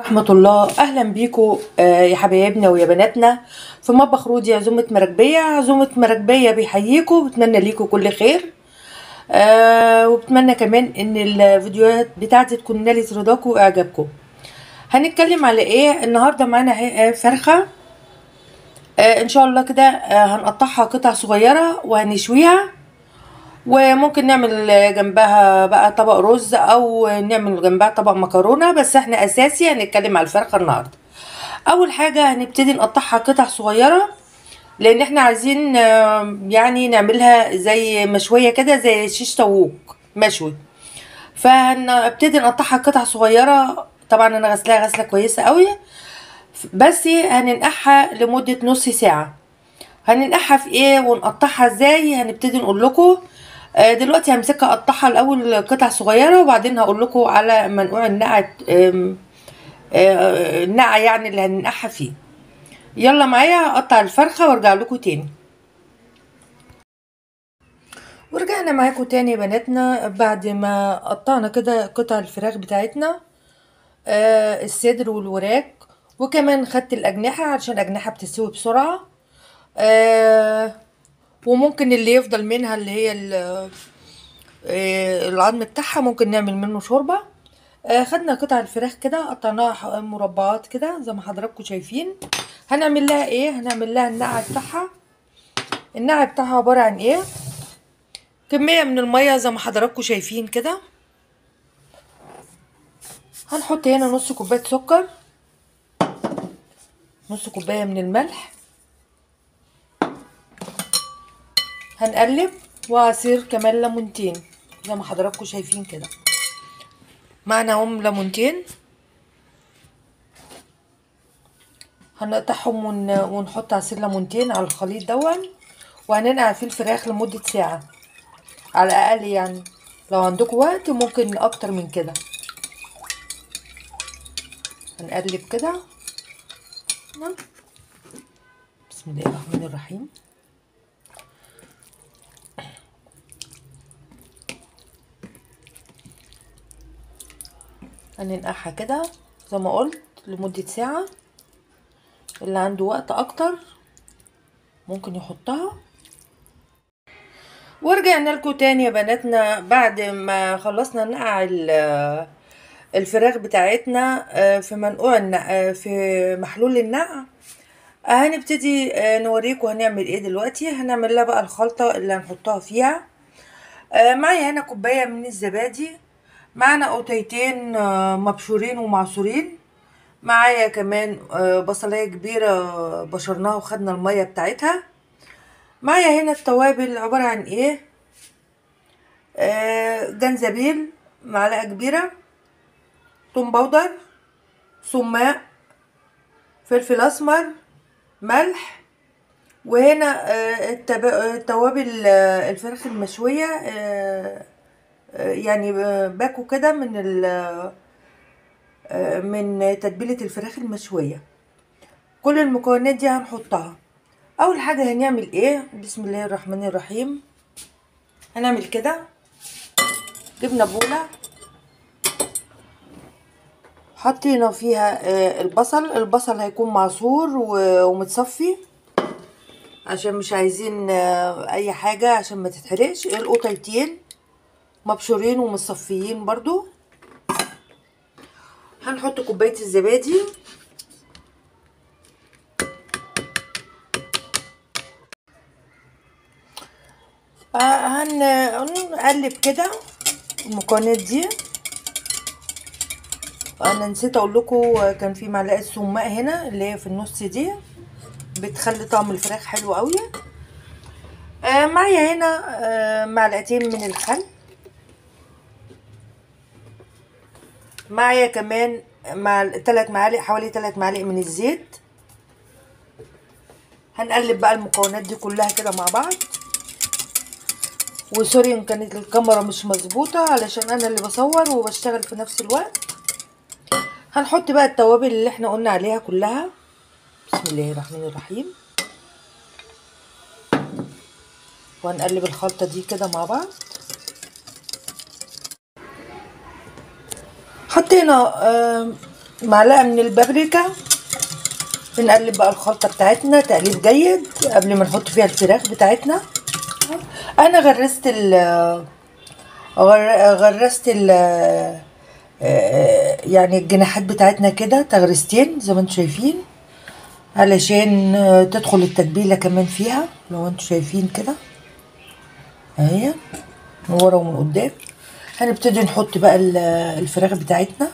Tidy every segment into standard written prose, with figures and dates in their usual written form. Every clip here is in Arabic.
ورحمة الله. أهلا بيكم يا حبايبنا ويا بناتنا في مطبخ رودي. عزومة مراكبية بيحييكم، بتمنى ليكم كل خير. وبتمنى كمان ان الفيديوهات بتاعتي تكون نالت رضاكم واعجابكم. هنتكلم على ايه النهارده؟ معانا فرخة ان شاء الله كده. هنقطعها قطع صغيرة وهنشويها، وممكن نعمل جنبها بقى طبق رز او نعمل جنبها طبق مكرونة، بس احنا اساسي هنتكلم على الفرخة النهارده. اول حاجة هنبتدي نقطعها قطع صغيرة، لان احنا عايزين يعني نعملها زي مشوية كده، زي شيش طاووق مشوي. فهنبتدي نقطعها قطع صغيرة. طبعا انا غسلاها غسلة كويسة قوي، بس هننقعها لمدة نص ساعة. هننقعها في ايه ونقطعها ازاي هنبتدي نقول لكم. دلوقتي همسكها اقطعها الاول قطع صغيرة، وبعدين هقول لكم على منقوع النقع، النقع يعني اللي هننقعها فيه. يلا معايا اقطع الفرخة وارجع لكم تاني. ورجعنا معاكم تاني يا بناتنا بعد ما قطعنا كده قطع الفراخ بتاعتنا، الصدر والوراك، وكمان خدت الأجنحة عشان الأجنحة بتستوي بسرعة. وممكن اللي يفضل منها اللي هي العظم بتاعها ممكن نعمل منه شوربة. خدنا قطع الفراخ كده قطعناها مربعات كده زي ما حضراتكم شايفين. هنعمل لها ايه؟ هنعمل لها النقع بتاعها. النقع بتاعها عبارة عن ايه؟ كمية من المية زي ما حضراتكم شايفين كده. هنحط هنا نص كوباية سكر، نص كوباية من الملح، هنقلب، وعصير كمان ليمونتين زي ما حضراتكم شايفين كده. معنا هم ليمونتين هنقطعهم ونحط عصير ليمونتين على الخليط دون، وهننقع فيه الفراخ لمدة ساعة على الأقل. يعني لو عندكم وقت ممكن أكتر من كده. هنقلب كده. بسم الله الرحمن الرحيم. هننقعها كده زي ما قلت لمدة ساعة. اللي عنده وقت اكتر ممكن يحطها. ورجعنا لكم تاني يا بناتنا بعد ما خلصنا نقع الفراخ بتاعتنا في منقوع النقع، في محلول النقع. هنبتدي نوريكم هنعمل ايه دلوقتي. هنعمل لها بقى الخلطة اللي هنحطها فيها. معايا هنا كوباية من الزبادي، معانا قطيتين مبشورين ومعصورين، معايا كمان بصلايه كبيره بشرناها وخدنا الميه بتاعتها. معايا هنا التوابل عباره عن ايه؟ جنزبيل معلقه كبيره، توم باودر، سماق، فلفل اسمر، ملح. وهنا التوابل الفراخ المشويه، يعني باكو كده من تتبيله الفراخ المشويه. كل المكونات دي هنحطها. اول حاجه هنعمل ايه؟ بسم الله الرحمن الرحيم. هنعمل كده. جبنا بوله حطينا فيها البصل هيكون معصور ومتصفي، عشان مش عايزين اي حاجه عشان ما تتحرقش. القطيتين مبشورين ومتصفيين برضو. هنحط كوبايه الزبادي، هنقلب كده المكونات دي. انا نسيت اقول لكم كان في معلقه سماق هنا اللي هي في النص دي، بتخلي طعم الفراخ حلو قوي. معايا هنا معلقتين من الخل، معايا كمان حوالي 3 معالق من الزيت. هنقلب بقى المكونات دي كلها كده مع بعض. وسوري ان كانت الكاميرا مش مظبوطه علشان انا اللي بصور وبشتغل في نفس الوقت. هنحط بقى التوابل اللي احنا قلنا عليها كلها. بسم الله الرحمن الرحيم. وهنقلب الخلطه دي كده مع بعض. حطينا معلقه من البابريكا. بنقلب بقى الخلطه بتاعتنا تقليب جيد قبل ما نحط فيها الفراخ بتاعتنا. انا غرست يعني الجناحات بتاعتنا كده تغرستين زي ما انتم شايفين، علشان تدخل التتبيله كمان فيها. لو انتم شايفين كده اهي من ورا ومن قدام. هنبتدي نحط بقى الفراخ بتاعتنا.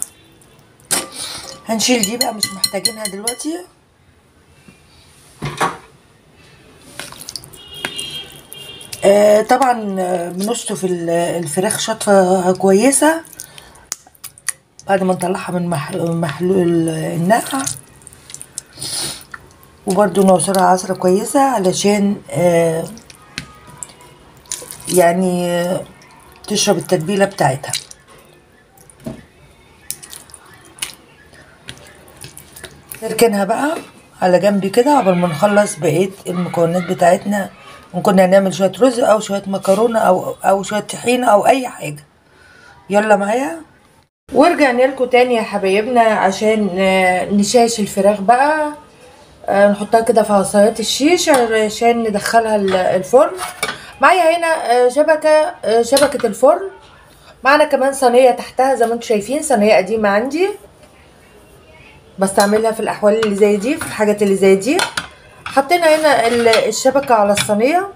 هنشيل دي بقى مش محتاجينها دلوقتي. طبعا بنشطف الفراخ شطفه كويسه بعد ما نطلعها من محلول النقع، وبرده نعصرها عصره كويسه علشان يعني تشرب التتبيله بتاعتها. نركنها بقى على جنب كده قبل ما نخلص بقيه المكونات بتاعتنا. ممكن هنعمل شويه رز او شويه مكرونه او شويه طحينه او اي حاجه. يلا معايا. ورجعنا لكم تاني يا حبايبنا عشان نشاش الفراخ بقى. نحطها كده في عصايات الشيش عشان ندخلها الفرن. معايا هنا شبكه الفرن. معانا كمان صينيه تحتها زي ما انتم شايفين، صينيه قديمه عندي بستعملها في الاحوال اللي زي دي، في الحاجات اللي زي دي. حطينا هنا الشبكه على الصينيه.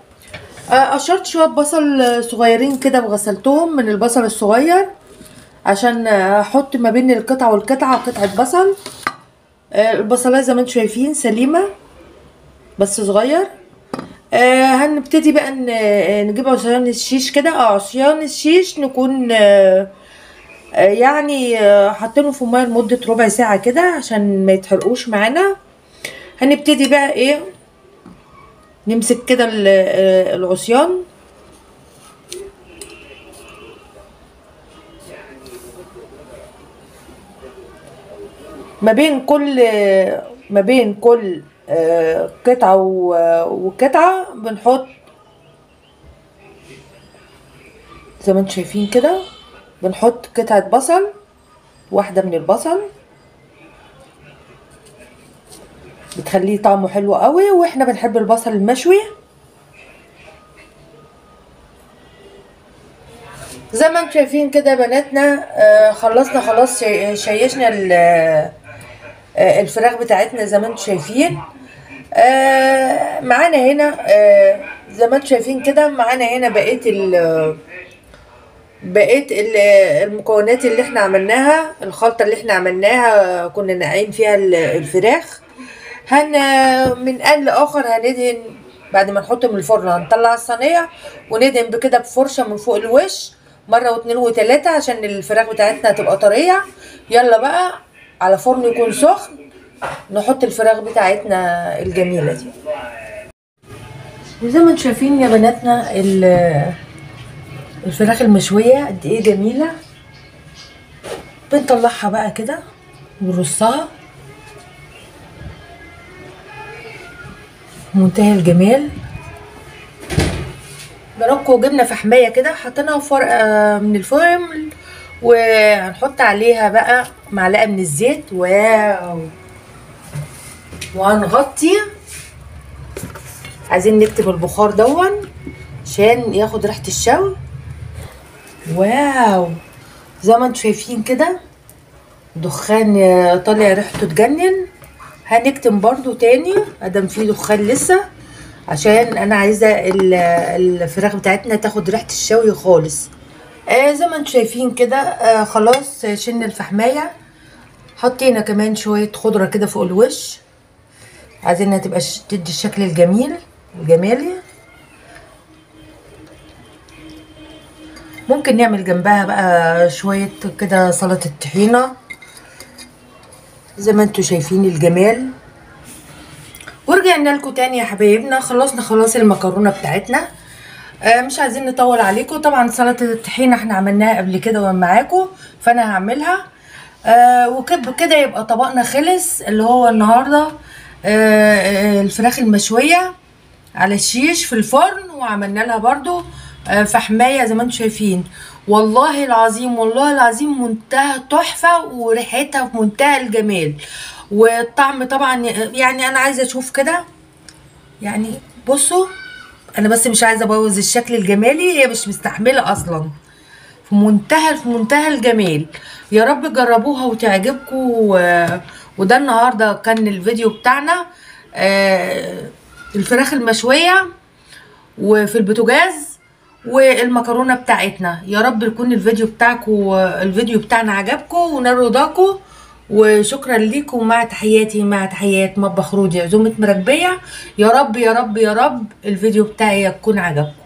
قشرت شويه بصل صغيرين كده وغسلتهم من البصل الصغير عشان احط ما بين القطعه والقطعه قطعه بصل. البصلايه زي ما انتم شايفين سليمه بس صغير. هنبتدي بقى نجيب عصيان الشيش كده، عصيان الشيش نكون يعني حاطينه في الميه لمده ربع ساعه كده عشان ما يتحرقوش معانا. هنبتدي بقى ايه، نمسك كده العصيان ما بين كل قطعه وقطعه بنحط زي ما انتم شايفين كده. بنحط قطعه بصل واحده من البصل بتخليه طعمه حلو قوي، واحنا بنحب البصل المشوي. زي ما انتم شايفين كده بناتنا خلصنا خلاص شيشنا الفراخ بتاعتنا زي ما انتم شايفين. معانا هنا زي ما انتم شايفين كده معانا هنا بقيه المكونات اللي احنا عملناها، الخلطه اللي احنا عملناها كنا ناقعين فيها الفراخ. من آن لآخر هندهن بعد ما نحطه من الفرن. هنطلع الصينيه وندهن بكده بفرشه من فوق الوش مره واتنين وتلاته عشان الفراخ بتاعتنا تبقى طريه. يلا بقى على فرن يكون سخن نحط الفراخ بتاعتنا الجميله دي. وزي ما انتم شايفين يا بناتنا الفراخ المشويه قد ايه جميله. بنطلعها بقى كده ونرصها منتهى الجمال. بركو جبنه فحميه كده حطيناها في ورقه من الفويل، وهنحط عليها بقى معلقه من الزيت. واو. وهنغطي، عايزين نكتب البخار دون عشان ياخد ريحه الشوي. واو زي ما انتم شايفين كده دخان طالع ريحته تجنن. هنكتم برضو تاني ادام في دخان لسه عشان انا عايزه الفراخ بتاعتنا تاخد ريحه الشوي خالص. زي ما انتم شايفين كده خلاص شلنا الفحمايه. حطينا كمان شويه خضره كده فوق الوش عايزينها تبقى تدي الشكل الجمالي. ممكن نعمل جنبها بقى شويه كده سلطه طحينه زي ما انتم شايفين الجمال. ورجعنا لكم تاني يا حبايبنا. خلصنا خلاص المكرونه بتاعتنا. مش عايزين نطول عليكم. طبعا سلطه الطحينه احنا عملناها قبل كده معاكم فانا هعملها. وكده يبقى طبقنا خلص اللي هو النهارده الفراخ المشويه على الشيش في الفرن، وعملنا لها برضو فحمايه زي ما انتم شايفين. والله العظيم والله العظيم منتهى تحفة، وريحتها في منتهى الجمال، والطعم طبعا. يعني انا عايزة اشوف كده، يعني بصوا، انا بس مش عايزة ابوظ الشكل الجمالي، هي مش مستحملة اصلا. في منتهى الجمال. يا رب جربوها وتعجبكم. وده النهارده كان الفيديو بتاعنا، الفراخ المشوية وفي البوتاجاز والمكرونة بتاعتنا. يا رب يكون الفيديو بتاعنا عجبكم ونال رضاكم. وشكرا ليكم، مع تحياتي، مع تحيات مطبخ رودي عزومة مراكبية. يا رب يا رب يا رب الفيديو بتاعي يكون عجبكم.